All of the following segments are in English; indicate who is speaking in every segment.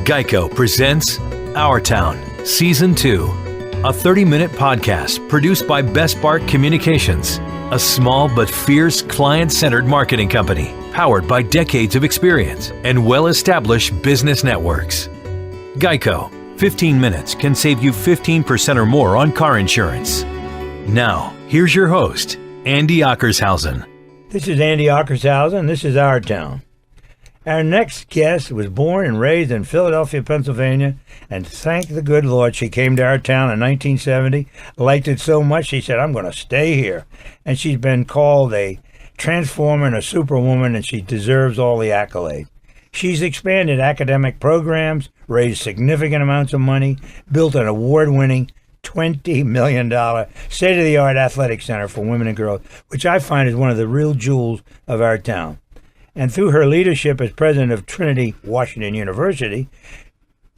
Speaker 1: Geico presents Our Town, Season 2, a 30-minute podcast produced by Best Bart Communications, a small but fierce client-centered marketing company powered by decades of experience and well-established business networks. Geico, 15 minutes can save you 15% or more on car insurance. Now, here's your host, Andy Ockershausen.
Speaker 2: This is Andy Ockershausen. This is Our Town. Our next guest was born and raised in Philadelphia, Pennsylvania, and thank the good Lord she came to our town in 1970, liked it so much she said, I'm going to stay here. And she's been called a transformer and a superwoman, and she deserves all the accolades. She's expanded academic programs, raised significant amounts of money, built an award-winning $20 million state-of-the-art athletic center for women and girls, which I find is one of the real jewels of our town. And through her leadership as president of Trinity Washington University,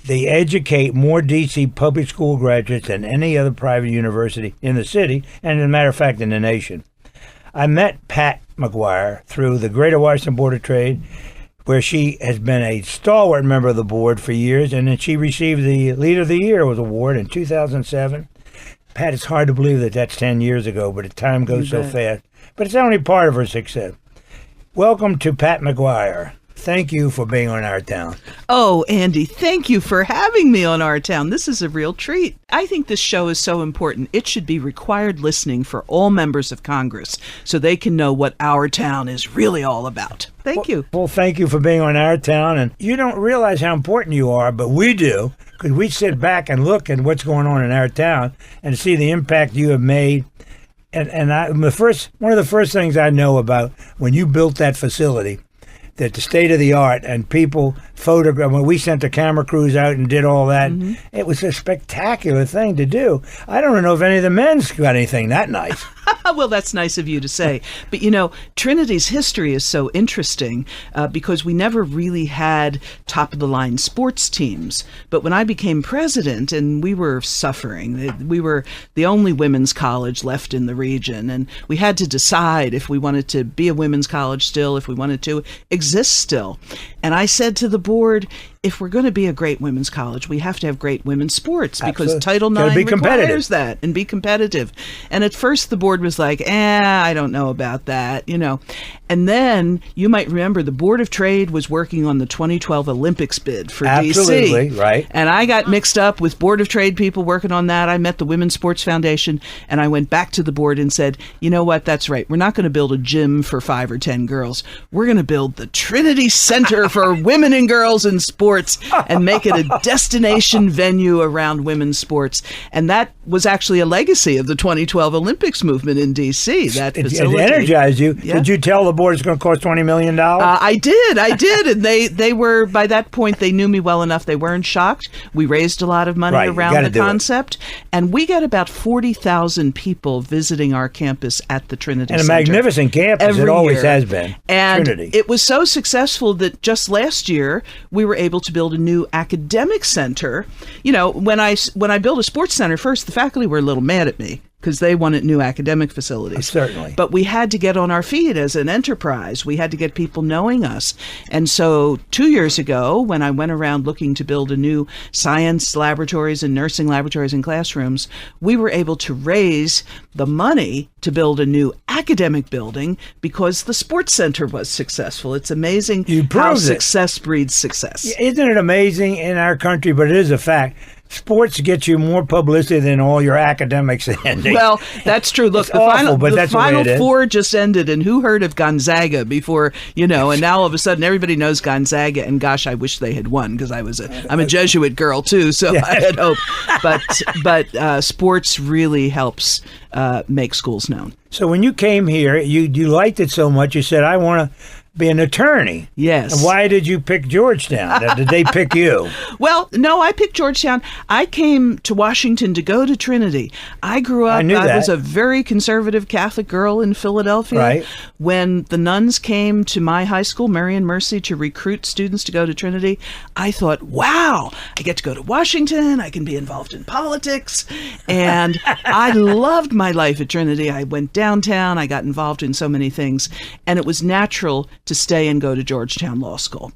Speaker 2: they educate more D.C. public school graduates than any other private university in the city, and as a matter of fact, in the nation. I met Pat McGuire through the Greater Washington Board of Trade, where she has been a stalwart member of the board for years, and then she received the Leader of the Year award in 2007. Pat, it's hard to believe that that's 10 years ago, but the time goes so fast. But it's only part of her success. Welcome to Pat McGuire. Thank you for being on Our Town.
Speaker 3: Oh, Andy, thank you for having me on Our Town. This is a real treat. I think this show is so important. It should be required listening for all members of Congress so they can know what Our Town is really all about. Thank you.
Speaker 2: Well, thank you for being on Our Town. And you don't realize how important you are, but we do, because we sit back and look at what's going on in our town and see the impact you have made. And one of the first things I know about when you built that facility, that the state of the art and people photographed, when we sent the camera crews out and did all that, It was a spectacular thing to do. I don't know if any of the men's got anything that nice.
Speaker 3: Well, that's nice of you to say. But, you know, Trinity's history is so interesting because we never really had top-of-the-line sports teams. But when I became president, and we were suffering, we were the only women's college left in the region, and we had to decide if we wanted to be a women's college still, if we wanted to exist still. And I said to the board, if we're going to be a great women's college, we have to have great women's sports because Title IX requires that and be competitive. And at first the board was like, I don't know about that, you know. And then you might remember the Board of Trade was working on the 2012 Olympics bid for
Speaker 2: Absolutely,
Speaker 3: DC.
Speaker 2: Right.
Speaker 3: And I got mixed up with Board of Trade people working on that. I met the Women's Sports Foundation and I went back to the board and said, you know what, that's right. We're not going to build a gym for 5 or 10 girls. We're going to build the Trinity Center for women and girls in sports and make it a destination venue around women's sports. And that was actually a legacy of the 2012 Olympics movement in D.C., that facility.
Speaker 2: It energized you.
Speaker 3: Yeah.
Speaker 2: Did you tell the board it's going to cost $20 million?
Speaker 3: I did. And they were, by that point, they knew me well enough. They weren't shocked. We raised a lot of money around the concept. And we got about 40,000 people visiting our campus at the Trinity Center.
Speaker 2: And a magnificent campus. It always has been.
Speaker 3: And
Speaker 2: Trinity.
Speaker 3: It was so successful that just last year, we were able to build a new academic center. You know, when I built a sports center first, the faculty were a little mad at me because they wanted new academic facilities.
Speaker 2: Certainly.
Speaker 3: But we had to get on our feet as an enterprise. We had to get people knowing us. And so 2 years ago, when I went around looking to build a new science laboratories and nursing laboratories and classrooms, we were able to raise the money to build a new academic building because the sports center was successful. It's amazing how success breeds success.
Speaker 2: Isn't it amazing in our country, but it is a fact. Sports get you more publicity than all your academics, Andy.
Speaker 3: Well, that's true. Look, the Final Four just ended, and who heard of Gonzaga before, you know, and now all of a sudden everybody knows Gonzaga, and gosh, I wish they had won because I'm a Jesuit girl too, so I had hope. But sports really helps make schools known.
Speaker 2: So when you came here, you liked it so much, you said, I want to be an attorney.
Speaker 3: Yes.
Speaker 2: And why did you pick Georgetown? Did they pick you?
Speaker 3: Well, no, I picked Georgetown. I came to Washington to go to Trinity. I grew up, I was a very conservative Catholic girl in Philadelphia.
Speaker 2: Right.
Speaker 3: When the nuns came to my high school, Mary and Mercy, to recruit students to go to Trinity, I thought, wow, I get to go to Washington. I can be involved in politics. And I loved my life at Trinity. I went downtown. I got involved in so many things. And it was natural to stay and go to Georgetown Law School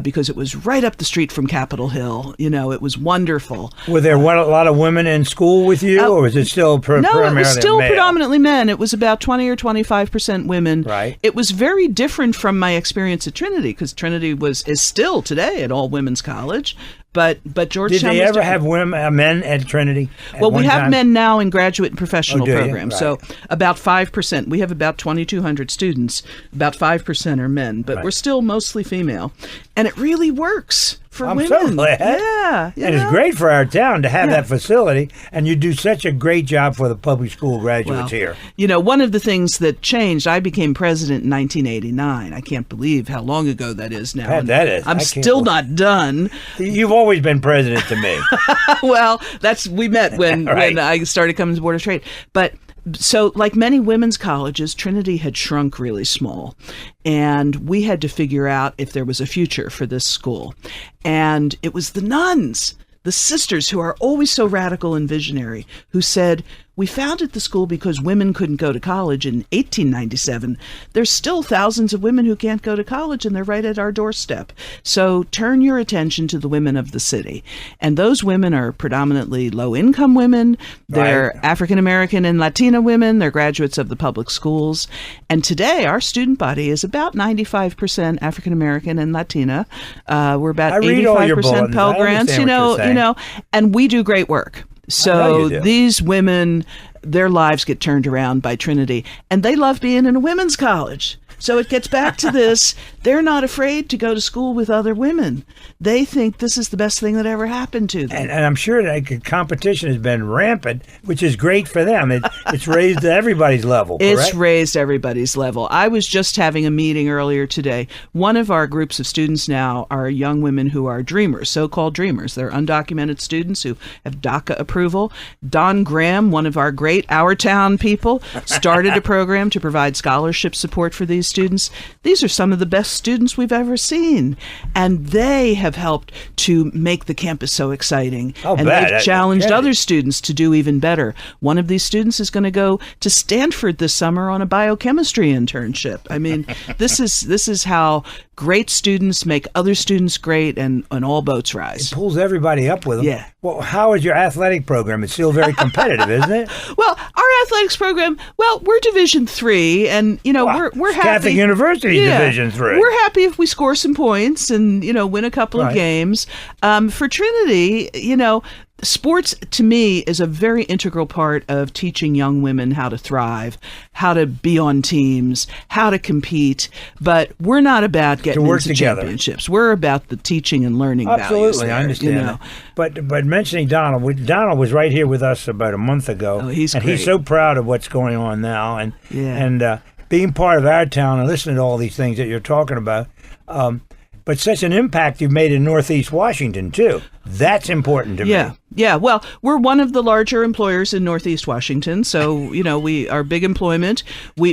Speaker 3: because it was right up the street from Capitol Hill. It was wonderful.
Speaker 2: Were there a lot of women in school with you, or was it still primarily
Speaker 3: No, it was still
Speaker 2: male?
Speaker 3: predominantly men. It was about 20 or 25% women.
Speaker 2: Right.
Speaker 3: It was very different from my experience at Trinity, because Trinity is still today an all-women's college. But Georgetown.
Speaker 2: Did they ever have men at Trinity?
Speaker 3: Well, we have men now in graduate and professional programs.
Speaker 2: Right.
Speaker 3: So about 5%. We have about 2,200 students. About 5% are men, but we're still mostly female, and it really works for
Speaker 2: I'm
Speaker 3: women.
Speaker 2: so glad.
Speaker 3: Yeah,
Speaker 2: and it's great for our town to have that facility, and you do such a great job for the public school graduates here.
Speaker 3: One of the things that changed, I became president in 1989. I can't believe how long ago that is now.
Speaker 2: Pat, that is.
Speaker 3: I'm still not done.
Speaker 2: You've always been president to me.
Speaker 3: Well, we met when I started coming to the Board of Trade. But so, like many women's colleges, Trinity had shrunk really small, and we had to figure out if there was a future for this school. And it was the nuns, the sisters, who are always so radical and visionary, who said, we founded the school because women couldn't go to college in 1897. There's still thousands of women who can't go to college, and they're right at our doorstep. So turn your attention to the women of the city. And those women are predominantly low-income women. They're African-American and Latina women. They're graduates of the public schools. And today, our student body is about 95% African-American and Latina. We're about 85% Pell Grants, and we do great work. So these women, their lives get turned around by Trinity, and they love being in a women's college. So it gets back to this. They're not afraid to go to school with other women. They think this is the best thing that ever happened to them.
Speaker 2: And I'm sure that competition has been rampant, which is great for them. It's raised everybody's level, correct?
Speaker 3: It's raised everybody's level. I was just having a meeting earlier today. One of our groups of students now are young women who are dreamers, so-called dreamers. They're undocumented students who have DACA approval. Don Graham, one of our great Our Town people, started a program to provide scholarship support for these students. These are some of the best students we've ever seen, and they have helped to make the campus so exciting. They've challenged other students to do even better. One of these students is going to go to Stanford this summer on a biochemistry internship. I mean, this is how great students make other students great, and all boats rise.
Speaker 2: It pulls everybody up with them.
Speaker 3: Yeah.
Speaker 2: Well, how is your athletic program? It's still very competitive, isn't it?
Speaker 3: Well, our athletics program, we're Division III, and we're happy.
Speaker 2: Catholic University Division III.
Speaker 3: We're happy if we score some points and win a couple of games. For Trinity, sports, to me, is a very integral part of teaching young women how to thrive, how to be on teams, how to compete. But we're not about getting into championships. We're about the teaching and learning values.
Speaker 2: Absolutely, I understand that. But mentioning Donald was right here with us about a month ago.
Speaker 3: Oh, he's great.
Speaker 2: He's so proud of what's going on now, and being part of our town and listening to all these things that you're talking about. But such an impact you've made in Northeast Washington, too. That's important to me.
Speaker 3: Yeah. Well, we're one of the larger employers in Northeast Washington. So, we are big employment.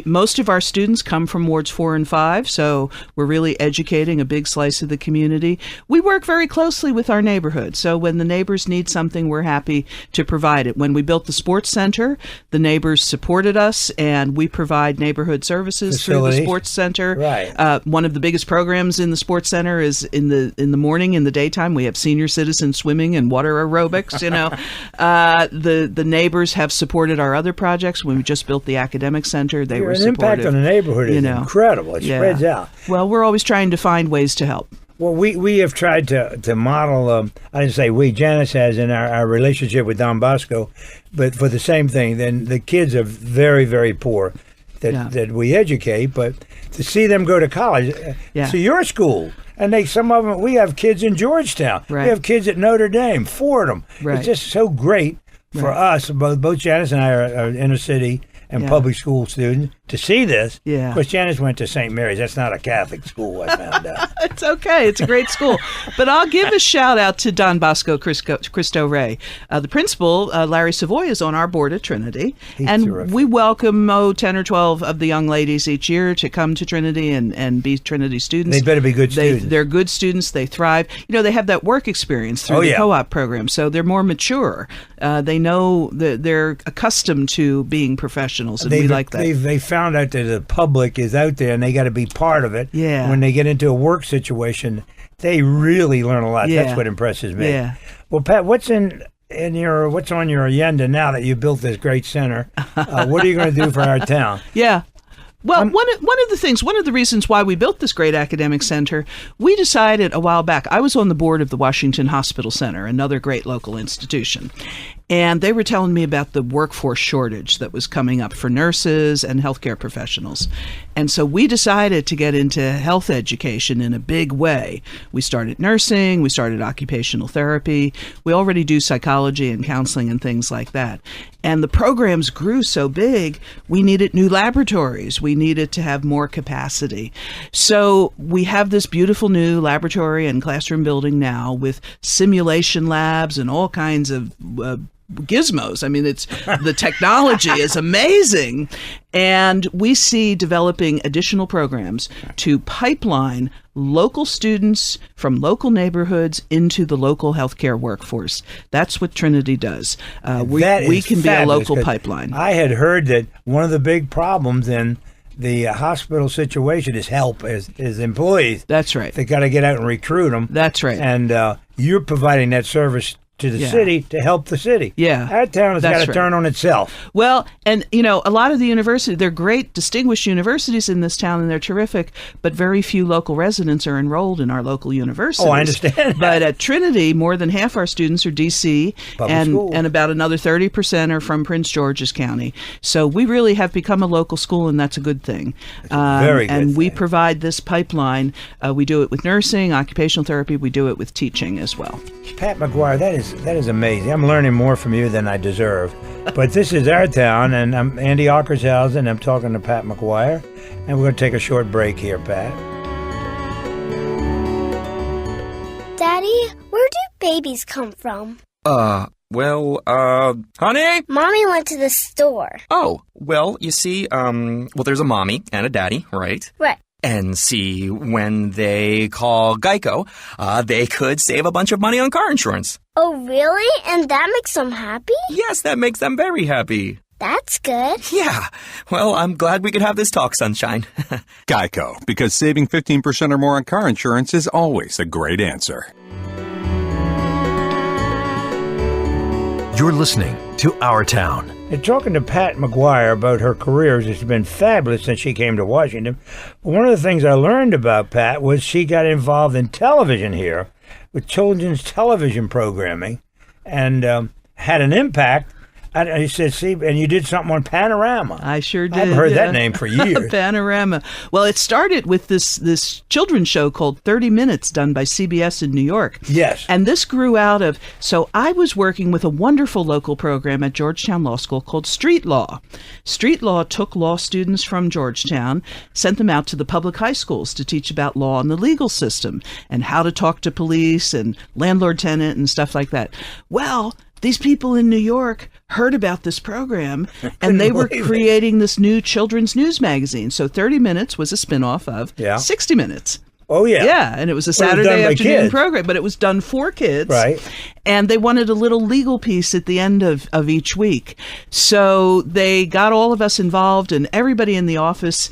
Speaker 3: Most of our students come from wards 4 and 5. So we're really educating a big slice of the community. We work very closely with our neighborhood. So when the neighbors need something, we're happy to provide it. When we built the sports center, the neighbors supported us, and we provide neighborhood services through the sports center.
Speaker 2: Right.
Speaker 3: One of the biggest programs in the sports center is in the morning, in the daytime. We have senior citizens swimming and water aerobics. The neighbors have supported our other projects. When we just built the academic center, they were supportive.
Speaker 2: The impact on the neighborhood is incredible. It spreads out.
Speaker 3: Well, we're always trying to find ways to help.
Speaker 2: Well, we have tried to model, I didn't say we, Janice has in our relationship with Don Bosco, but for the same thing. Then the kids are very, very poor that we educate, but to see them go to college, to your school, and some of them, we have kids in Georgetown.
Speaker 3: Right.
Speaker 2: We have kids at Notre Dame, Fordham.
Speaker 3: Right.
Speaker 2: It's just so great for us. Both Janice and I are inner city and public school students to see this.
Speaker 3: Yeah.
Speaker 2: Of course, Janice went to St. Mary's. That's not a Catholic school, I found out.
Speaker 3: It's okay. It's a great school. But I'll give a shout out to Don Bosco Cristo Ray. The principal, Larry Savoy, is on our board at Trinity.
Speaker 2: He's
Speaker 3: and
Speaker 2: terrific.
Speaker 3: We welcome 10 or 12 of the young ladies each year to come to Trinity and be Trinity students.
Speaker 2: They better be good students.
Speaker 3: They're good students. They thrive. They have that work experience through the co-op program, so they're more mature. They know that they're accustomed to being professionals, and we like that.
Speaker 2: They've found out that the public is out there and they got to be part of it.
Speaker 3: Yeah.
Speaker 2: When they get into a work situation, they really learn a lot.
Speaker 3: Yeah.
Speaker 2: That's what impresses me.
Speaker 3: Yeah.
Speaker 2: Well, Pat, what's on your agenda now that you built this great center? What are you going to do for our town?
Speaker 3: Yeah. Well, one of the reasons why we built this great academic center, we decided a while back. I was on the board of the Washington Hospital Center, another great local institution. And they were telling me about the workforce shortage that was coming up for nurses and healthcare professionals. And so we decided to get into health education in a big way. We started nursing, we started occupational therapy. We already do psychology and counseling and things like that. And the programs grew so big, we needed new laboratories. We needed to have more capacity. So we have this beautiful new laboratory and classroom building now with simulation labs and all kinds of gizmos. I mean, the technology is amazing. And we see developing additional programs to pipeline local students from local neighborhoods into the local healthcare workforce. That's what Trinity does. We can be a local pipeline.
Speaker 2: I had heard that one of the big problems in the hospital situation is help as employees.
Speaker 3: That's right.
Speaker 2: They got to get out and recruit them.
Speaker 3: That's right.
Speaker 2: And you're providing that service to the city to help the city.
Speaker 3: Yeah.
Speaker 2: Our town has got to turn on itself.
Speaker 3: Well, and a lot of the universities, they're great, distinguished universities in this town, and they're terrific, but very few local residents are enrolled in our local universities.
Speaker 2: Oh, I understand.
Speaker 3: But at Trinity, more than half our students are D.C., and about another 30% are from Prince George's County. So we really have become a local school, and that's a good thing.
Speaker 2: Very good
Speaker 3: and we
Speaker 2: thing.
Speaker 3: provide this pipeline. We do it with nursing, occupational therapy. We do it with teaching as well.
Speaker 2: Pat McGuire, that is amazing. I'm learning more from you than I deserve. But this is our town, and I'm Andy Ockershausen. I'm talking to Pat McGuire, and we're going to take a short break here, Pat.
Speaker 4: Daddy, where do babies come from?
Speaker 5: Honey?
Speaker 4: Mommy went to the store.
Speaker 5: Oh, well, you see, there's a mommy and a daddy, right?
Speaker 4: Right.
Speaker 5: And see, when they call Geico, they could save a bunch of money on car insurance.
Speaker 4: Oh, really? And that makes them happy?
Speaker 5: Yes, that makes them very happy.
Speaker 4: That's good.
Speaker 5: Yeah. Well, I'm glad we could have this talk, Sunshine.
Speaker 6: Geico, because saving 15% or more on car insurance is always a great answer.
Speaker 1: You're listening to Our Town.
Speaker 2: And talking to Pat McGuire about her career, it's been fabulous since she came to Washington. But one of the things I learned about Pat was she got involved in television here with children's television programming and had an impact. He said, see, and you did something on Panorama.
Speaker 3: I sure did.
Speaker 2: I've heard that name for years.
Speaker 3: Panorama. Well, it started with this children's show called 30 Minutes done by CBS in New York.
Speaker 2: Yes.
Speaker 3: And this grew out of, so I was working with a wonderful local program at Georgetown Law School called Street Law. Street Law took law students from Georgetown, sent them out to the public high schools to teach about law and the legal system and how to talk to police and landlord-tenant and stuff like that. Well, these people in New York heard about this program, and they were creating this new children's news magazine. So 30 Minutes was a spinoff of 60 Minutes.
Speaker 2: Oh, yeah.
Speaker 3: Yeah, and it was a Saturday afternoon program, but it was done for kids.
Speaker 2: Right.
Speaker 3: And they wanted a little legal piece at the end of each week. So they got all of us involved, and everybody in the office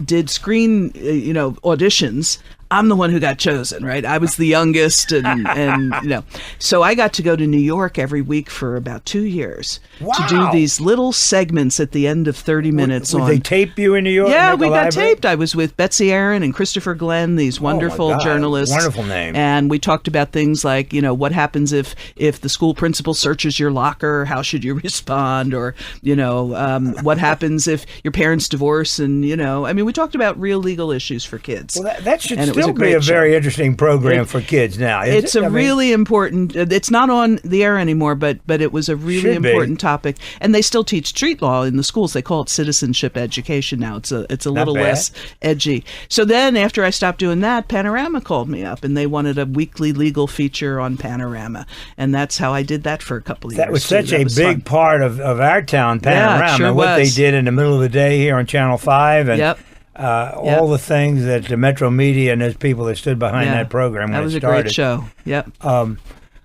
Speaker 3: did screen, auditions. I'm the one who got chosen, right? I was the youngest, and so I got to go to New York every week for about 2 years to do these little segments at the end of 30 minutes.
Speaker 2: Would they tape you in New York?
Speaker 3: Yeah, we got taped. I was with Betsy Aaron and Christopher Glenn, these wonderful journalists.
Speaker 2: Wonderful name.
Speaker 3: And we talked about things like, what happens if the school principal searches your locker? How should you respond? Or, what happens if your parents divorce? And, we talked about real legal issues for kids.
Speaker 2: Well, that should still be a very interesting program for kids now.
Speaker 3: It's a really important, it's not on the air anymore, but it was a really important topic. And they still teach street law in the schools. They call it citizenship education now. It's a little less edgy. So then after I stopped doing that, Panorama called me up and they wanted a weekly legal feature on Panorama. And that's how I did that for a couple of years.
Speaker 2: That was such a big part of our town, Panorama.
Speaker 3: Yeah, it sure
Speaker 2: what
Speaker 3: was.
Speaker 2: They did in the middle of the day here on Channel 5. And all the things that the Metro Media and those people that stood behind that program when it started.
Speaker 3: That was a great show. Yep.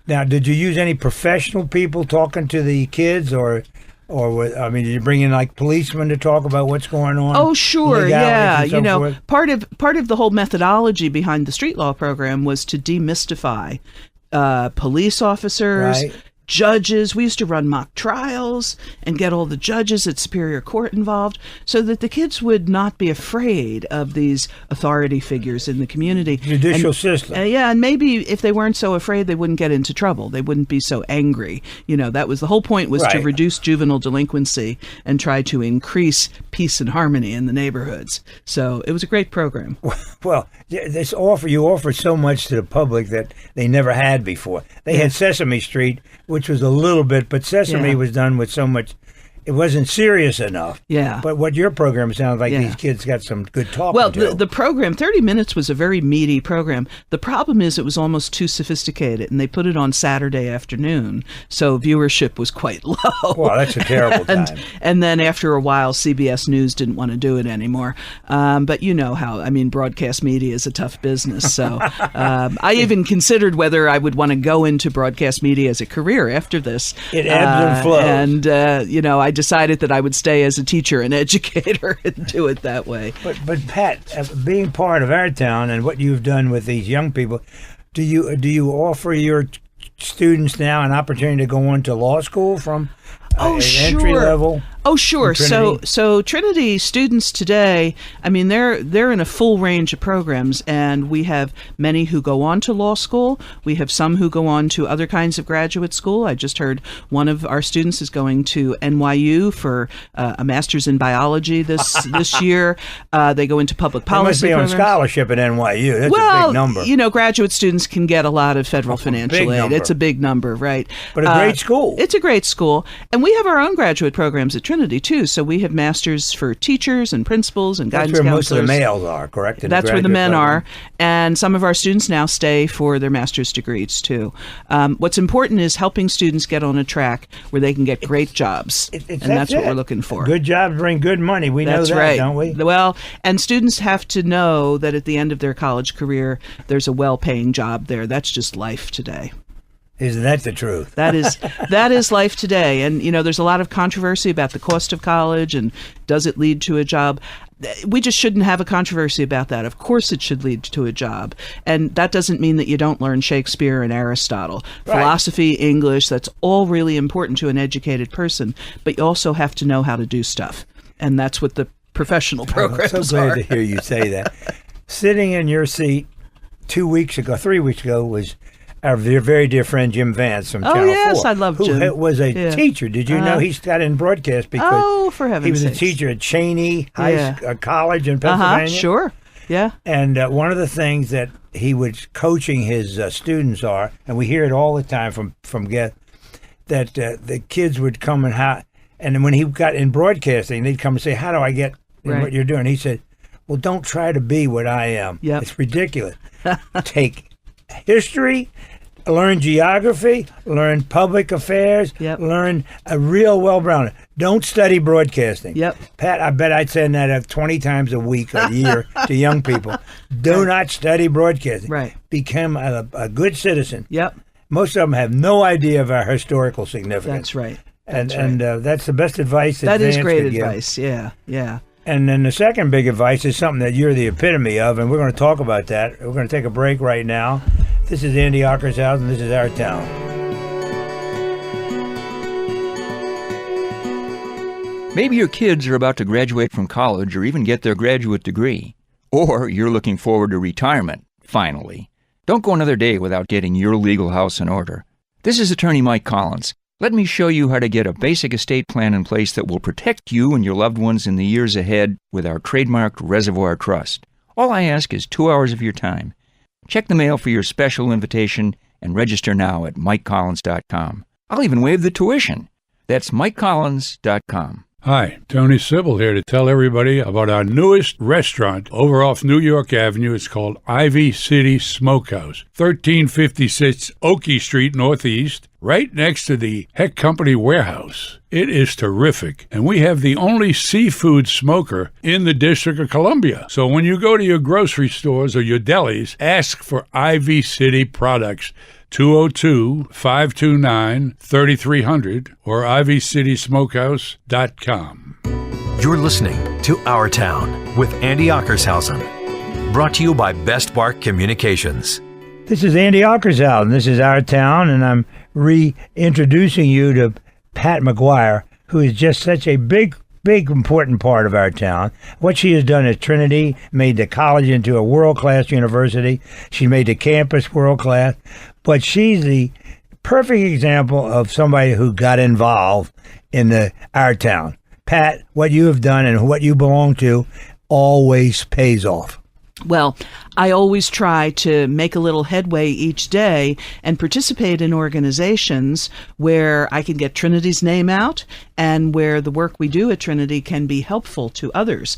Speaker 2: Now, did you use any professional people talking to the kids, or Did you bring in like policemen to talk about what's going on?
Speaker 3: Oh, sure, yeah.
Speaker 2: And so forth?
Speaker 3: Part of the whole methodology behind the street law program was to demystify police officers,
Speaker 2: Right.
Speaker 3: judges. We used to run mock trials and get all the judges at Superior Court involved so that the kids would not be afraid of these authority figures in the community.
Speaker 2: Judicial system.
Speaker 3: And maybe if they weren't so afraid, they wouldn't get into trouble. They wouldn't be so angry. That was the whole point, was to
Speaker 2: Right.
Speaker 3: reduce juvenile delinquency and try to increase peace and harmony in the neighborhoods. So it was a great program.
Speaker 2: Well, you offer so much to the public that they never had before. They had Sesame Street, which was a little bit, but Sesame was done with so much. It wasn't serious enough.
Speaker 3: Yeah.
Speaker 2: But what your program sounds like,
Speaker 3: Yeah.
Speaker 2: these kids got some good talking
Speaker 3: Well,
Speaker 2: to.
Speaker 3: the program, 30 Minutes, was a very meaty program. The problem is it was almost too sophisticated, and they put it on Saturday afternoon, so viewership was quite low.
Speaker 2: Well, that's a terrible time.
Speaker 3: And then after a while, CBS News didn't want to do it anymore. But you know how, broadcast media is a tough business. So I even considered whether I would want to go into broadcast media as a career after this.
Speaker 2: It ebbs and flows.
Speaker 3: And, I decided that I would stay as a teacher and educator and do it that way.
Speaker 2: But Pat, being part of our town and what you've done with these young people, do you offer your students now an opportunity to go on to law school from entry level?
Speaker 3: Oh, sure. So Trinity students today, they're in a full range of programs, and we have many who go on to law school. We have some who go on to other kinds of graduate school. I just heard one of our students is going to NYU for a master's in biology this year. They go into public policy
Speaker 2: They must be
Speaker 3: programs.
Speaker 2: on scholarship at NYU. That's a big number.
Speaker 3: Graduate students can get a lot of federal financial aid.
Speaker 2: number.
Speaker 3: It's a big number, right?
Speaker 2: But a great school.
Speaker 3: It's a great school. And we have our own graduate programs at Trinity, too. So we have masters for teachers and principals and guidance
Speaker 2: That's where
Speaker 3: counselors.
Speaker 2: most of the males are, correct?
Speaker 3: That's where the men are. And some of our students now stay for their master's degrees, too. What's important is helping students get on a track where they can get great jobs. And that's what we're looking for.
Speaker 2: Good jobs bring good money. We know that,
Speaker 3: right.
Speaker 2: don't we?
Speaker 3: Well, and students have to know that at the end of their college career, there's a well-paying job there. That's just life today.
Speaker 2: Isn't that the truth?
Speaker 3: That is life today. And, there's a lot of controversy about the cost of college and does it lead to a job. We just shouldn't have a controversy about that. Of course it should lead to a job. And that doesn't mean that you don't learn Shakespeare and Aristotle. Right. Philosophy, English, that's all really important to an educated person. But you also have to know how to do stuff. And that's what the professional programs are.
Speaker 2: I'm so glad to hear you say that. Sitting in your seat 3 weeks ago, was our very dear friend Jim Vance from Channel 4.
Speaker 3: Oh, yes, I love Jim.
Speaker 2: Who was a teacher. Did you know he got in broadcast because
Speaker 3: for heaven's
Speaker 2: he was
Speaker 3: sakes.
Speaker 2: a teacher at Cheney College in Pennsylvania?
Speaker 3: Sure, yeah.
Speaker 2: And one of the things that he was coaching his students are, and we hear it all the time from guests, that the kids would come and then when he got in broadcasting, they'd come and say, how do I get in what you're doing? He said, well, don't try to be what I am.
Speaker 3: Yep.
Speaker 2: It's ridiculous. Take history, learn geography, learn public affairs, learn a real well-rounded. Don't study broadcasting.
Speaker 3: Yep.
Speaker 2: Pat, I bet I'd send that 20 times a week, a year to young people. Do not study broadcasting.
Speaker 3: Right.
Speaker 2: Become a good citizen.
Speaker 3: Yep.
Speaker 2: Most of them have no idea of our historical significance.
Speaker 3: That's right.
Speaker 2: And that's the best advice that
Speaker 3: is
Speaker 2: Vance
Speaker 3: great
Speaker 2: could give.
Speaker 3: advice. Yeah.
Speaker 2: And then the second big advice is something that you're the epitome of, and we're going to talk about that. We're going to take a break right now. This is Andy Ockershausen. This is Our Town.
Speaker 7: Maybe your kids are about to graduate from college or even get their graduate degree. Or you're looking forward to retirement, finally. Don't go another day without getting your legal house in order. This is Attorney Mike Collins. Let me show you how to get a basic estate plan in place that will protect you and your loved ones in the years ahead with our trademarked Reservoir Trust. All I ask is 2 hours of your time. Check the mail for your special invitation and register now at MikeCollins.com. I'll even waive the tuition. That's MikeCollins.com.
Speaker 8: Hi, Tony Sybil here to tell everybody about our newest restaurant over off New York Avenue. It's called Ivy City Smokehouse, 1356 Oakey Street Northeast, right next to the Heck Company warehouse. It is terrific, and we have the only seafood smoker in the District of Columbia. So when you go to your grocery stores or your delis, ask for Ivy City products. 202-529-3300 or ivycitysmokehouse.com.
Speaker 1: You're listening to Our Town with Andy Ockershausen. Brought to you by Best Bark Communications.
Speaker 2: This is Andy Ockershausen. This is Our Town, and I'm reintroducing you to Pat McGuire, who is just such a big, important part of our town. What she has done at Trinity, made the college into a world-class university. She made the campus world-class. But she's the perfect example of somebody who got involved in our town. Pat, what you have done and what you belong to always pays off.
Speaker 3: Well, I always try to make a little headway each day and participate in organizations where I can get Trinity's name out and where the work we do at Trinity can be helpful to others.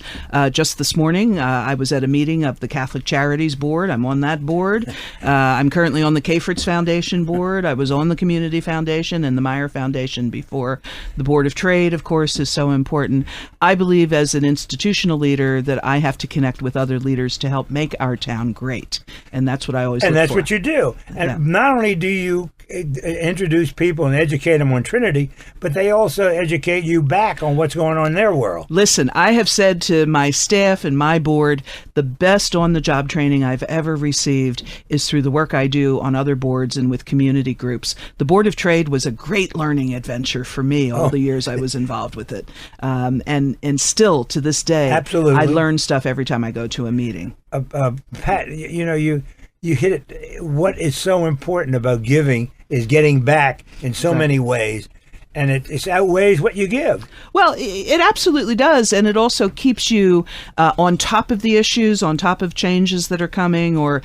Speaker 3: Just this morning, I was at a meeting of the Catholic Charities Board. I'm on that board. I'm currently on the K-Fritz Foundation board. I was on the Community Foundation and the Meyer Foundation before. The Board of Trade, of course, is so important. I believe as an institutional leader that I have to connect with other leaders to help make our town great. And that's what I always look for.
Speaker 2: And that's what you do. And not only do you introduce people and educate them on Trinity, but they also educate you back on what's going on in their world.
Speaker 3: Listen, I have said to my staff and my board, the best on-the-job training I've ever received is through the work I do on other boards and with community groups. The Board of Trade was a great learning adventure for me all the years I was involved with it. And still, to this day,
Speaker 2: absolutely,
Speaker 3: I learn stuff every time I go to a meeting.
Speaker 2: Pat, you hit it. What is so important about giving is getting back in so many ways. And it outweighs what you give.
Speaker 3: Well, it absolutely does. And it also keeps you on top of the issues, on top of changes that are coming or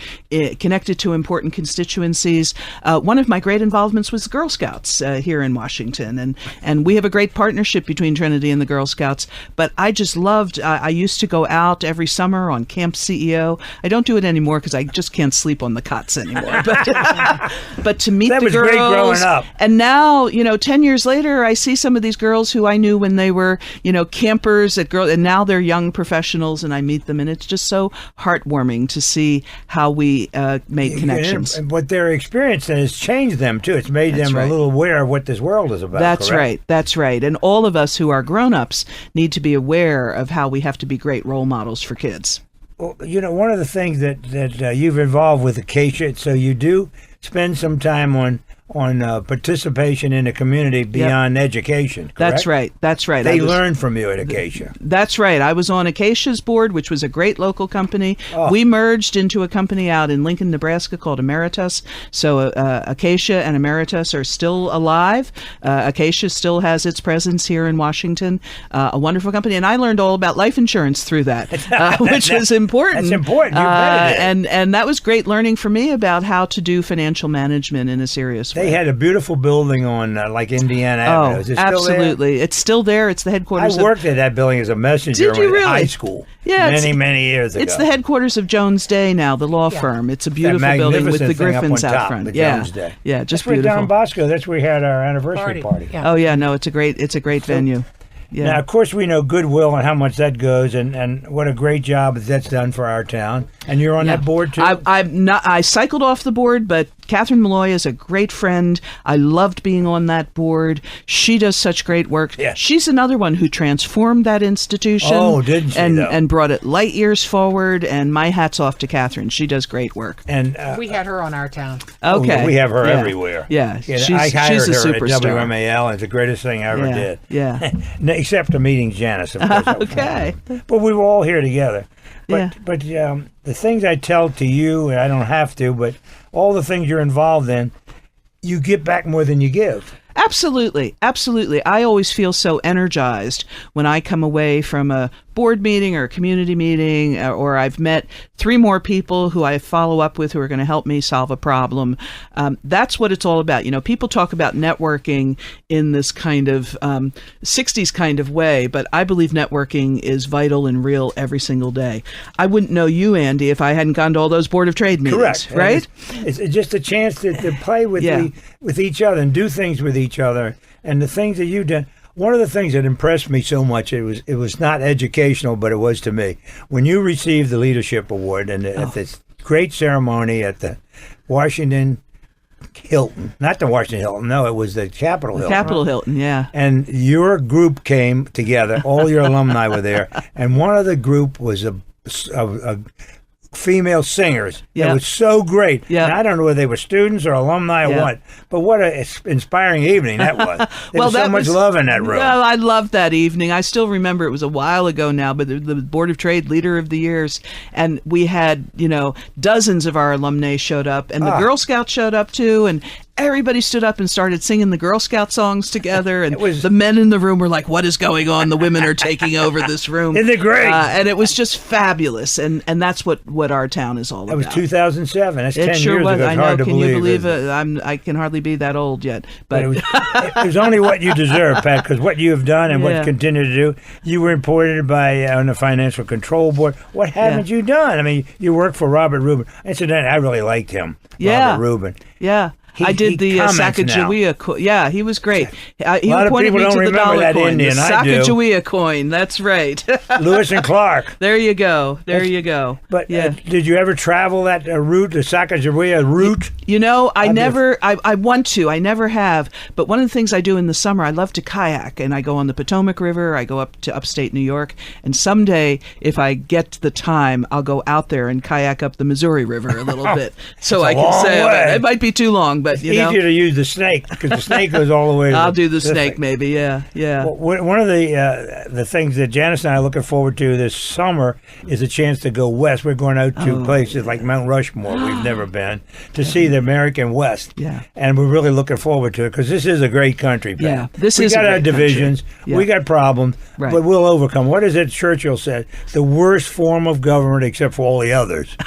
Speaker 3: connected to important constituencies. One of my great involvements was the Girl Scouts here in Washington. And we have a great partnership between Trinity and the Girl Scouts. But I just loved, I used to go out every summer on Camp CEO. I don't do it anymore because I just can't sleep on the cots anymore. But to meet the girls. That was great growing up. And now, 10 years later, I see some of these girls who I knew when they were, campers and now they're young professionals, and I meet them, and it's just so heartwarming to see how we make connections.
Speaker 2: And what their experience has changed them too. It's made them a little aware of what this world is about.
Speaker 3: That's
Speaker 2: correct?
Speaker 3: right. That's right. And all of us who are grown-ups need to be aware of how we have to be great role models for kids.
Speaker 2: Well, one of the things that you've involved with Acacia, so you do spend some time on participation in the community beyond education, correct?
Speaker 3: That's right.
Speaker 2: They learn from you at Acacia.
Speaker 3: That's right. I was on Acacia's board, which was a great local company. Oh. We merged into a company out in Lincoln, Nebraska called Emeritus. So Acacia and Emeritus are still alive. Acacia still has its presence here in Washington. A wonderful company. And I learned all about life insurance through that, which is important.
Speaker 2: That's important. You bet it is.
Speaker 3: And that was great learning for me about how to do financial management in a serious way.
Speaker 2: They had a beautiful building on like Indiana Avenue. Is it still
Speaker 3: absolutely.
Speaker 2: there?
Speaker 3: It's still there. It's the headquarters.
Speaker 2: I worked at that building as a messenger in high school.
Speaker 3: Yeah,
Speaker 2: many years ago.
Speaker 3: It's the headquarters of Jones Day now, the law firm. It's a beautiful building with the Griffins out front.
Speaker 2: Jones Day.
Speaker 3: Yeah, just
Speaker 2: that's
Speaker 3: beautiful.
Speaker 2: Don Bosco. That's where we had our anniversary party.
Speaker 3: Yeah. Oh yeah, no, it's a great venue. Yeah.
Speaker 2: Now, of course, we know Goodwill and how much that goes, and what a great job that's done for our town. And you're on that board too.
Speaker 3: I cycled off the board, but Catherine Malloy is a great friend. I loved being on that board. She does such great work.
Speaker 2: Yeah.
Speaker 3: She's another one who transformed that institution.
Speaker 2: Oh, didn't she?
Speaker 3: And brought it light years forward. And my hat's off to Catherine. She does great work.
Speaker 2: And
Speaker 9: we had her on our town.
Speaker 3: Okay,
Speaker 2: we have her everywhere.
Speaker 3: Yeah,
Speaker 2: I hired
Speaker 3: she's a
Speaker 2: her
Speaker 3: superstar.
Speaker 2: at WMAL, and it's the greatest thing I ever did.
Speaker 3: Yeah.
Speaker 2: Except the meeting Janice, of course.
Speaker 3: Okay.
Speaker 2: But we were all here together. But the things I tell to you, and I don't have to, but all the things you're involved in, you get back more than you give.
Speaker 3: Absolutely. I always feel so energized when I come away from a board meeting or a community meeting, or I've met 3 more people who I follow up with who are going to help me solve a problem. That's what it's all about. People talk about networking in this kind of 60s kind of way, but I believe networking is vital and real every single day. I wouldn't know you, Andy, if I hadn't gone to all those Board of Trade meetings.
Speaker 2: Correct.
Speaker 3: Right?
Speaker 2: It's just a chance to play with with each other and do things with each other. And the things that you've done. One of the things that impressed me so much, it was not educational, but it was to me. When you received the Leadership Award at this great ceremony at the Washington Hilton, not the Washington Hilton. No, it was the Capitol Hilton.
Speaker 3: Capitol Hilton, yeah.
Speaker 2: And your group came together. All your alumni were there, and one of the group was a female singers.
Speaker 3: Yeah.
Speaker 2: It was so great.
Speaker 3: Yeah.
Speaker 2: And I don't know whether they were students or alumni or what, but what an inspiring evening that was. There was so much love in that room.
Speaker 3: Well, I loved that evening. I still remember, it was a while ago now, but the Board of Trade Leader of the Years, and we had, dozens of our alumni showed up, and the Girl Scouts showed up too, and everybody stood up and started singing the Girl Scout songs together, and the men in the room were like, what is going on? The women are taking over this room.
Speaker 2: Isn't it great?
Speaker 3: And it was just fabulous, and that's what our town is all about.
Speaker 2: It was 2007. That's 10
Speaker 3: sure
Speaker 2: years
Speaker 3: was.
Speaker 2: ago. It's
Speaker 3: I know.
Speaker 2: hard to
Speaker 3: Can
Speaker 2: believe.
Speaker 3: you believe it? I can hardly be that old yet. But
Speaker 2: it was only what you deserve, Pat, because what you have done and what you continue to do. You were appointed on the Financial Control Board. What haven't you done? I mean, you worked for Robert Rubin. Incidentally, I really liked him, Robert Rubin.
Speaker 3: Yeah. I did the Sacagawea coin. Yeah, he was great. He appointed me to the dollar coin, the Sacagawea coin. That's right.
Speaker 2: Lewis and Clark.
Speaker 3: There you go. You go.
Speaker 2: But did you ever travel that route, the Sacagawea route?
Speaker 3: I want to. I never have. But one of the things I do in the summer, I love to kayak, and I go on the Potomac River. I go up to upstate New York, and someday, if I get the time, I'll go out there and kayak up the Missouri River a little bit, so I can say it might be too long. But
Speaker 2: it's easier to use the snake because the snake goes all the way.
Speaker 3: I'll do the snake, maybe. Yeah.
Speaker 2: Well, one of the things that Janice and I are looking forward to this summer is a chance to go west. We're going out to places like Mount Rushmore. We've never been to see the American West.
Speaker 3: Yeah,
Speaker 2: and we're really looking forward to it because this is a great country. Pat.
Speaker 3: Yeah,
Speaker 2: we got our divisions, we got problems, but we'll overcome. What is it Churchill said? The worst form of government, except for all the others.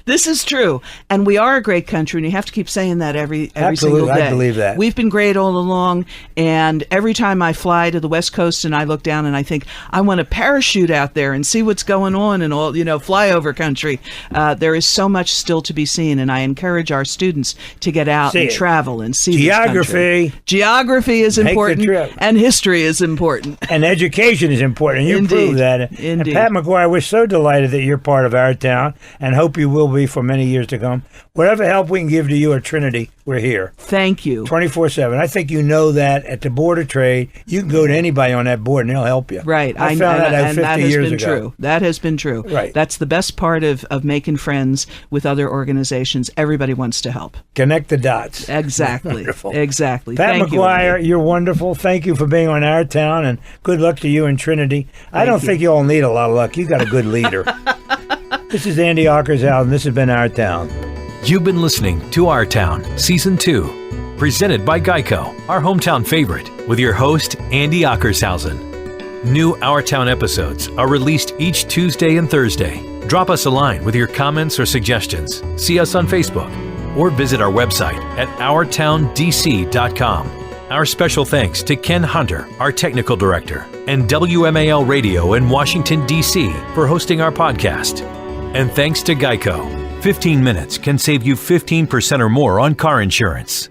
Speaker 3: This is true, and we are a great country, and you have to keep saying that every single day.
Speaker 2: I believe that.
Speaker 3: We've been great all along, and every time I fly to the West Coast and I look down and I think, I want to parachute out there and see what's going on in all, flyover country. There is so much still to be seen, and I encourage our students to get out and travel and see
Speaker 2: geography.
Speaker 3: Geography is important, and history is important.
Speaker 2: And education is important, and you prove that.
Speaker 3: Indeed.
Speaker 2: And Pat McGuire, we're so delighted that you're part of our town, and hope you will be for many years to come. Whatever help we can give to you at Trinity, we're here.
Speaker 3: Thank you.
Speaker 2: 24/7. I think you know that at the Board of Trade, you can go to anybody on that board and they'll help you.
Speaker 3: Right.
Speaker 2: I found that out 50 years ago.
Speaker 3: True. That has been true.
Speaker 2: Right.
Speaker 3: That's the best part of making friends with other organizations. Everybody wants to help.
Speaker 2: Connect the dots.
Speaker 3: Exactly.
Speaker 2: Wonderful.
Speaker 3: Exactly.
Speaker 2: Pat
Speaker 3: Thank
Speaker 2: McGuire, you're wonderful. Thank you for being on our town, and good luck to you in Trinity. I don't think you all need a lot of luck. You got a good leader. This is Andy Ockershausen, and this has been Our Town.
Speaker 1: You've been listening to Our Town, Season 2, presented by Geico, our hometown favorite, with your host, Andy Ockershausen. New Our Town episodes are released each Tuesday and Thursday. Drop us a line with your comments or suggestions. See us on Facebook, or visit our website at ourtowndc.com. Our special thanks to Ken Hunter, our technical director, and WMAL Radio in Washington, D.C. for hosting our podcast. And thanks to Geico. 15 minutes can save you 15% or more on car insurance.